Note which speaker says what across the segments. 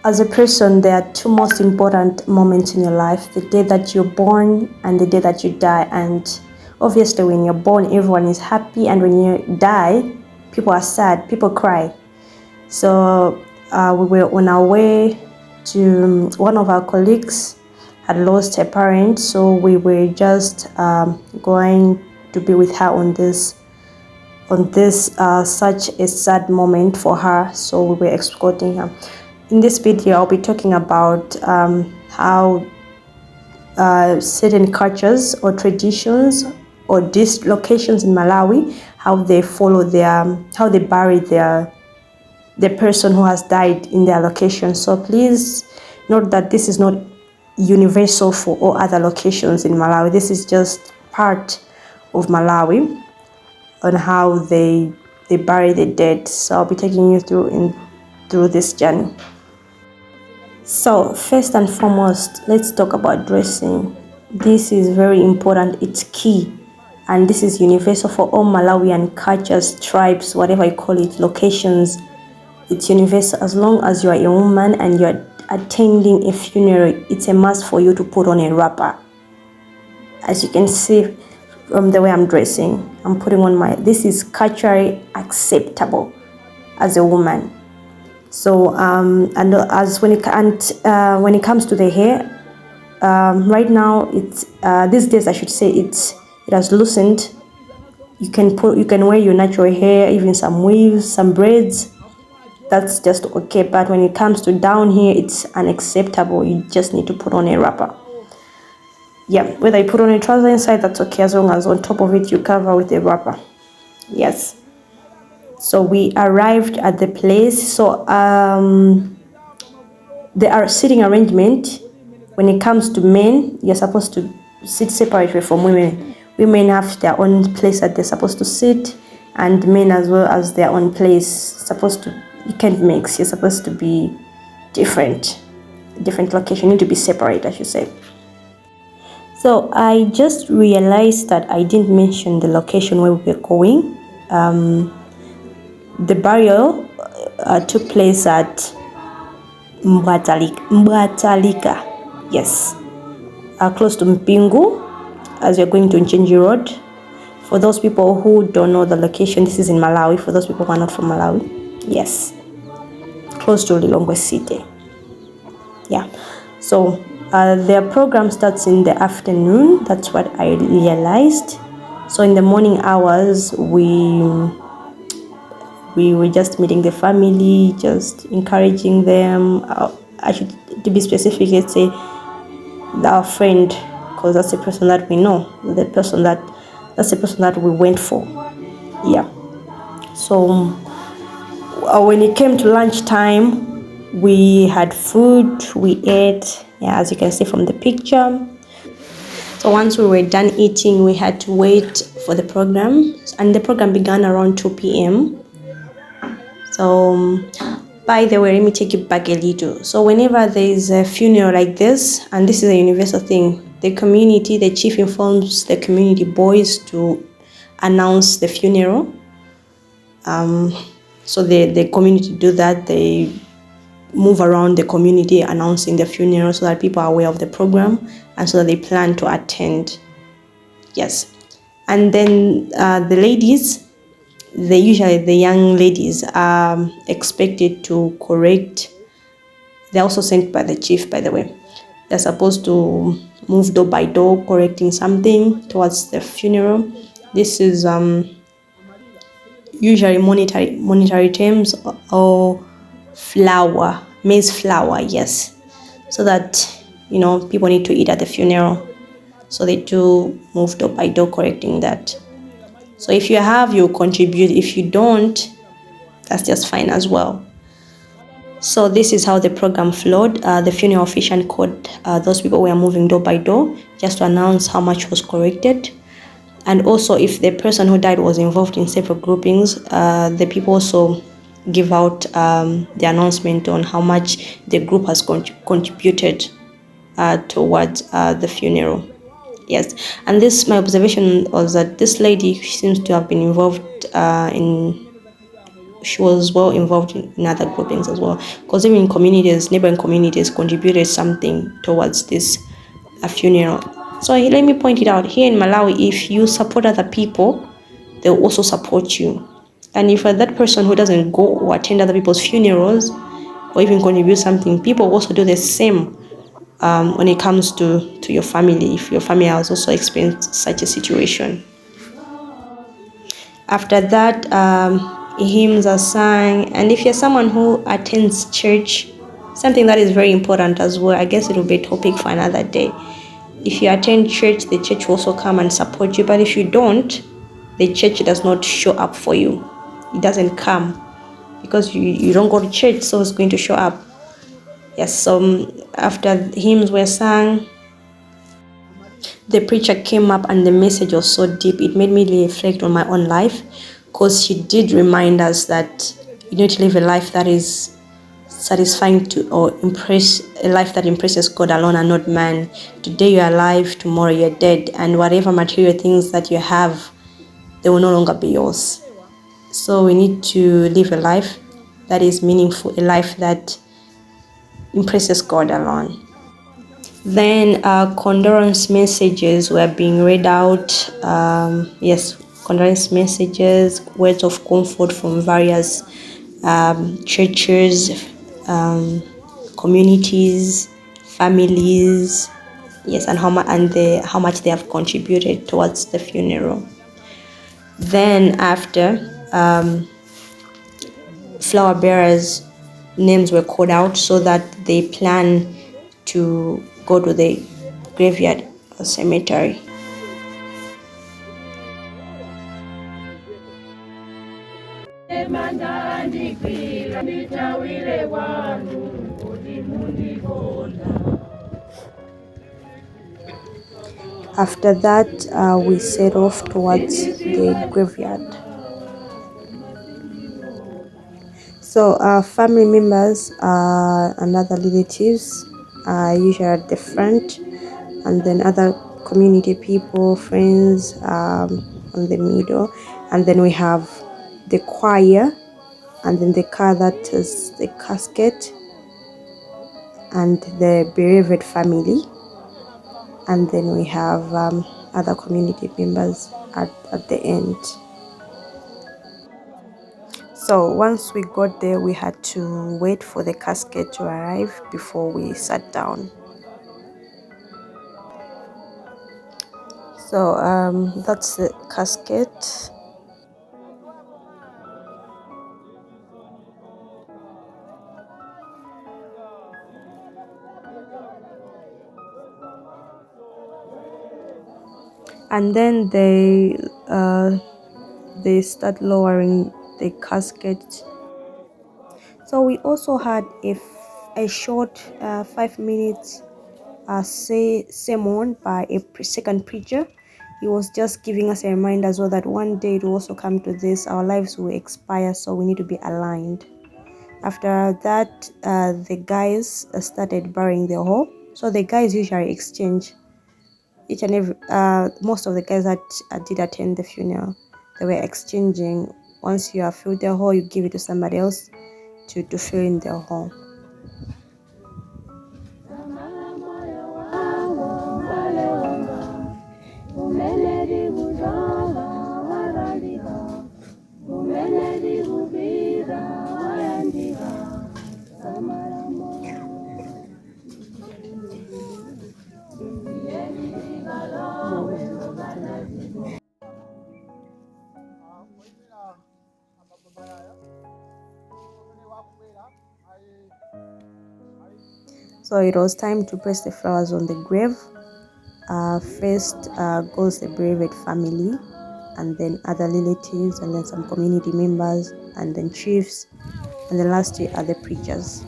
Speaker 1: As a person, there are two most important moments in your life: the day that you're born and the day that you die. And obviously, when you're born, everyone is happy, and when you die, people are sad, people cry. So we were on our way to one of our colleagues had lost her parents, so we were just going to be with her on this such a sad moment for her. So we were escorting her. In this video, I'll be talking about how certain cultures or traditions or these locations in Malawi, how they follow how they bury the person who has died in their location. So please note that this is not universal for all other locations in Malawi. This is just part of Malawi on how they bury the dead. So I'll be taking you through this journey. So first and foremost, let's talk about dressing. This is very important, it's key, and this is universal for all Malawian cultures, tribes, whatever you call it, locations. It's universal. As long as you are a woman and you're attending a funeral, it's a must for you to put on a wrapper. As you can see from the way I'm dressing, I'm putting on this is culturally acceptable as a woman. So and as when it comes to the hair, right now it's these days I should say it has loosened. You can wear your natural hair, even some weaves, some braids. That's just okay. But when it comes to down here, it's unacceptable. You just need to put on a wrapper. Yeah, whether you put on a trouser inside, that's okay, as long as on top of it you cover with a wrapper. Yes. So we arrived at the place. So the sitting arrangement, when it comes to men, you're supposed to sit separately from women. Women have their own place that they're supposed to sit, and men as well as their own place. You can't mix. You're supposed to be different location. You need to be separate, I should say. So I just realized that I didn't mention the location where we were going. The burial took place at Mbwatalika, yes, close to Mpingu, as you're going to Nchenji Road. For those people who don't know the location, this is in Malawi. For those people who are not from Malawi, yes, close to Lilongwe City. Yeah, so their program starts in the afternoon. That's what I realized. So in the morning hours, we were just meeting the family, just encouraging them. To be specific, let's say our friend, because that's the person that we know, that's the person that we went for. Yeah. So when it came to lunchtime, we had food, we ate, yeah, as you can see from the picture. So once we were done eating, we had to wait for the program, and the program began around 2 p.m. So, by the way, let me take you back a little. So whenever there is a funeral like this, and this is a universal thing, the chief informs the community boys to announce the funeral. So the community do that. They move around the community announcing the funeral so that people are aware of the program and so that they plan to attend. Yes. And then the ladies, the young ladies are expected to correct. They're also sent by the chief, by the way. They're supposed to move door by door, correcting something towards the funeral. This is usually monetary terms or maize flour, yes. So that, people need to eat at the funeral. So they do move door by door, correcting that. So if you have, you contribute. If you don't, that's just fine as well. So this is how the program flowed. The funeral official called those people who were moving door by door just to announce how much was corrected. And also if the person who died was involved in several groupings, the people also give out the announcement on how much the group has contributed towards the funeral. Yes, and my observation was that this lady seems to have been involved in she was well involved in other groupings as well, because even communities, neighboring communities contributed something towards this funeral. So let me point it out, here in Malawi, if you support other people, they'll also support you. And if that person who doesn't go or attend other people's funerals or even contribute something, people also do the same when it comes to your family, if your family has also experienced such a situation. After that, hymns are sung, and if you're someone who attends church, something that is very important as well, I guess it will be a topic for another day. If you attend church, the church will also come and support you, but if you don't, the church does not show up for you. It doesn't come because you don't go to church, so it's going to show up. Yes, so after hymns were sung, the preacher came up and the message was so deep. It made me reflect on my own life, because she did remind us that you need to live a life that is satisfying to or impress, a life that impresses God alone and not man. Today you're alive, tomorrow you're dead, and whatever material things that you have, they will no longer be yours. So we need to live a life that is meaningful, a life that impresses God alone. Then condolence messages were being read out. Yes, condolence messages, words of comfort from various churches, communities, families. Yes, and how much they have contributed towards the funeral. Then after, flower bearers' names were called out so that they plan to go to the graveyard or cemetery. After that, we set off towards the graveyard. So family members and other relatives are usually at the front, and then other community people, friends on the middle, and then we have the choir, and then the car that is the casket, and the bereaved family, and then we have other community members at the end. So once we got there, we had to wait for the casket to arrive before we sat down. So that's the casket. And then they start lowering the casket. So we also had a short 5 minutes sermon by a second preacher. He was just giving us a reminder as well that one day it will also come to this, our lives will expire, so we need to be aligned. After that, the guys started burying the whole. So the guys usually exchange each and every most of the guys that did attend the funeral, they were exchanging. Once you have filled the hole, you give it to somebody else to fill in the hole. So it was time to place the flowers on the grave. First goes the bereaved family, and then other relatives, and then some community members, and then chiefs, and the last two are the preachers.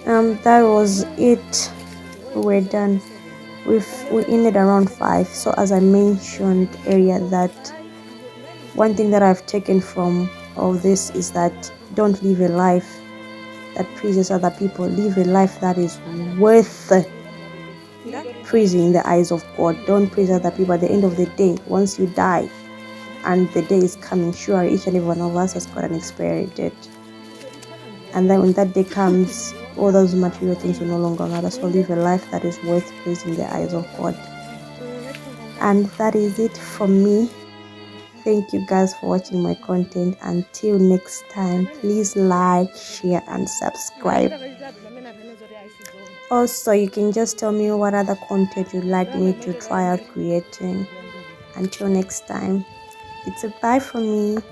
Speaker 1: That was it. We were done. We ended around 5. So as I mentioned earlier, that one thing that I've taken from all this is that don't live a life that pleases other people. Live a life that is worth pleasing in the eyes of God. Don't please other people. At the end of the day, once you die and the day is coming, sure, each and every one of us has got an expiry date. And then when that day comes, all those material things will no longer matter. So live a life that is worth pleasing the eyes of God. And that is it from me. Thank you guys for watching my content. Until next time, please like, share and subscribe. Also, you can just tell me what other content you'd like me to try out creating. Until next time, it's a bye from me.